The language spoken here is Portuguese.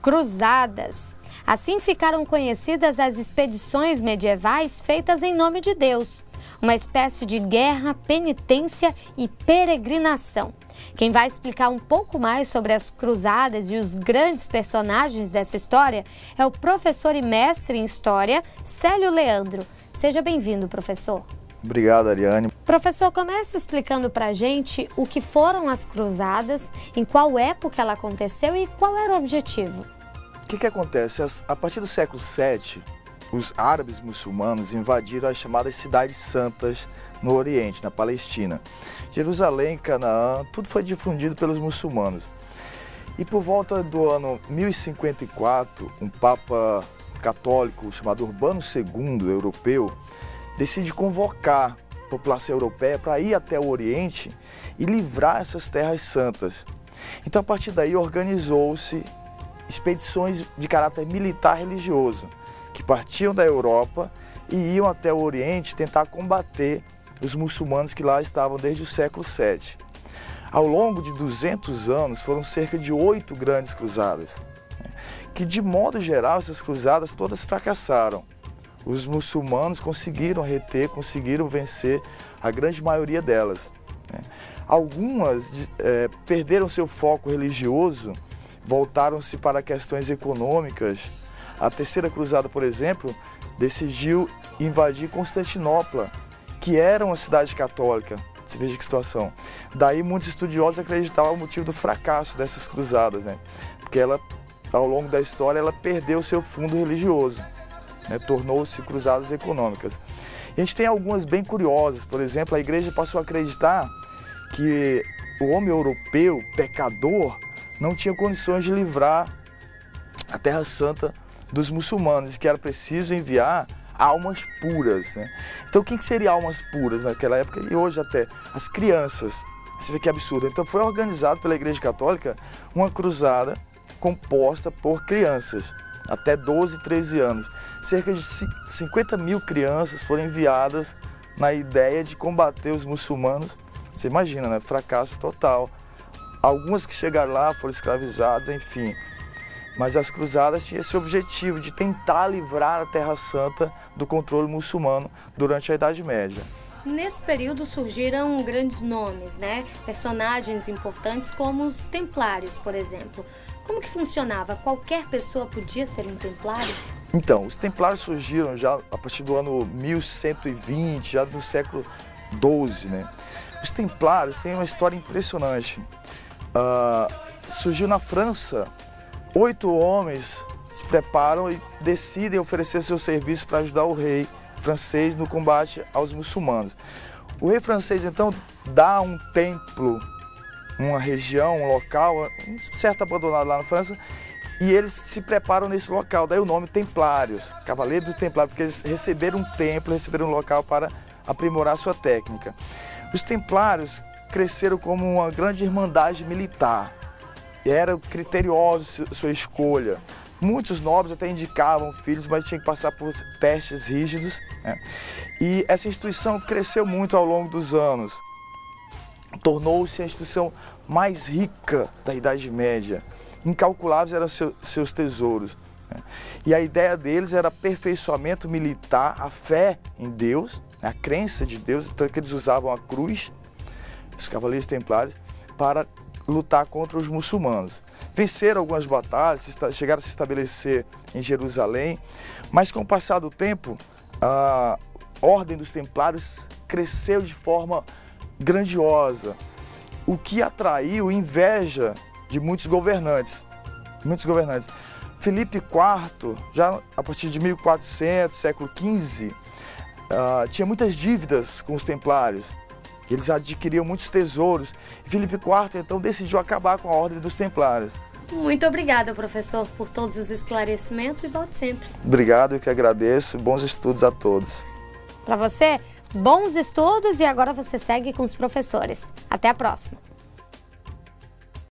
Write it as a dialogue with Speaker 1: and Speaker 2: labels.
Speaker 1: Cruzadas. Assim ficaram conhecidas as expedições medievais feitas em nome de Deus, uma espécie de guerra, penitência e peregrinação. Quem vai explicar um pouco mais sobre as cruzadas e os grandes personagens dessa história é o professor e mestre em História, Célio Leandro. Seja bem-vindo, professor.
Speaker 2: Obrigado, Ariane.
Speaker 1: Professor, comece explicando para a gente o que foram as cruzadas, em qual época ela aconteceu e qual era o objetivo.
Speaker 2: O que acontece? A partir do século VII, os árabes muçulmanos invadiram as chamadas cidades santas no Oriente, na Palestina. Jerusalém, Canaã, tudo foi difundido pelos muçulmanos. E por volta do ano 1054, um papa católico chamado Urbano II, europeu, decide convocar a população europeia para ir até o Oriente e livrar essas terras santas. Então, a partir daí, organizou-se expedições de caráter militar religioso, que partiam da Europa e iam até o Oriente tentar combater os muçulmanos que lá estavam desde o século VII. Ao longo de 200 anos, foram cerca de 8 grandes cruzadas, que de modo geral essas cruzadas todas fracassaram. Os muçulmanos conseguiram reter, conseguiram vencer a grande maioria delas. Algumas perderam seu foco religioso, voltaram-se para questões econômicas. A Terceira Cruzada, por exemplo, decidiu invadir Constantinopla, que era uma cidade católica. Você veja que situação. Daí muitos estudiosos acreditavam o motivo do fracasso dessas cruzadas, porque ela, ao longo da história, ela perdeu seu fundo religioso. Tornou-se cruzadas econômicas. E a gente tem algumas bem curiosas. Por exemplo, a igreja passou a acreditar que o homem europeu, pecador, não tinha condições de livrar a Terra Santa dos muçulmanos, e que era preciso enviar almas puras. Então, quem que seria almas puras naquela época e hoje até? As crianças. Você vê que absurdo. Então, foi organizado pela Igreja Católica uma cruzada composta por crianças, até 12, 13 anos. Cerca de 50 mil crianças foram enviadas na ideia de combater os muçulmanos. Você imagina, fracasso total. Algumas que chegaram lá foram escravizadas, enfim. Mas as cruzadas tinham esse objetivo de tentar livrar a Terra Santa do controle muçulmano durante a Idade Média.
Speaker 1: Nesse período surgiram grandes nomes, Personagens importantes como os templários, por exemplo. Como que funcionava? Qualquer pessoa podia ser um templário? Então,
Speaker 2: os templários surgiram já a partir do ano 1120, já no século XII, Os templários têm uma história impressionante. Surgiu na França, 8 homens se preparam e decidem oferecer seu serviço para ajudar o rei francês no combate aos muçulmanos. O rei francês, então, dá um templo, uma região, um local, um certo abandonado lá na França, e eles se preparam nesse local. Daí o nome Templários, Cavaleiros do Templário, porque eles receberam um templo, receberam um local para aprimorar sua técnica. Os Templários cresceram como uma grande irmandade militar. Era criterioso sua escolha. Muitos nobres até indicavam filhos, mas tinha que passar por testes rígidos. E essa instituição cresceu muito ao longo dos anos. Tornou-se a instituição mais rica da Idade Média. Incalculáveis eram seus tesouros. E a ideia deles era aperfeiçoamento militar, a fé em Deus, a crença de Deus, então que eles usavam a cruz, os cavaleiros templários, para lutar contra os muçulmanos. Venceram algumas batalhas, chegaram a se estabelecer em Jerusalém, mas com o passar do tempo, a ordem dos templários cresceu de forma grandiosa, o que atraiu inveja de muitos governantes. Filipe IV, já a partir de 1400, século XV, tinha muitas dívidas com os templários. Eles adquiriam muitos tesouros. Filipe IV, então, decidiu acabar com a ordem dos templários.
Speaker 1: Muito obrigada, professor, por todos os esclarecimentos e volte sempre.
Speaker 2: Obrigado, eu que agradeço. Bons estudos a todos.
Speaker 1: Para você, bons estudos e agora você segue com os professores. Até a próxima.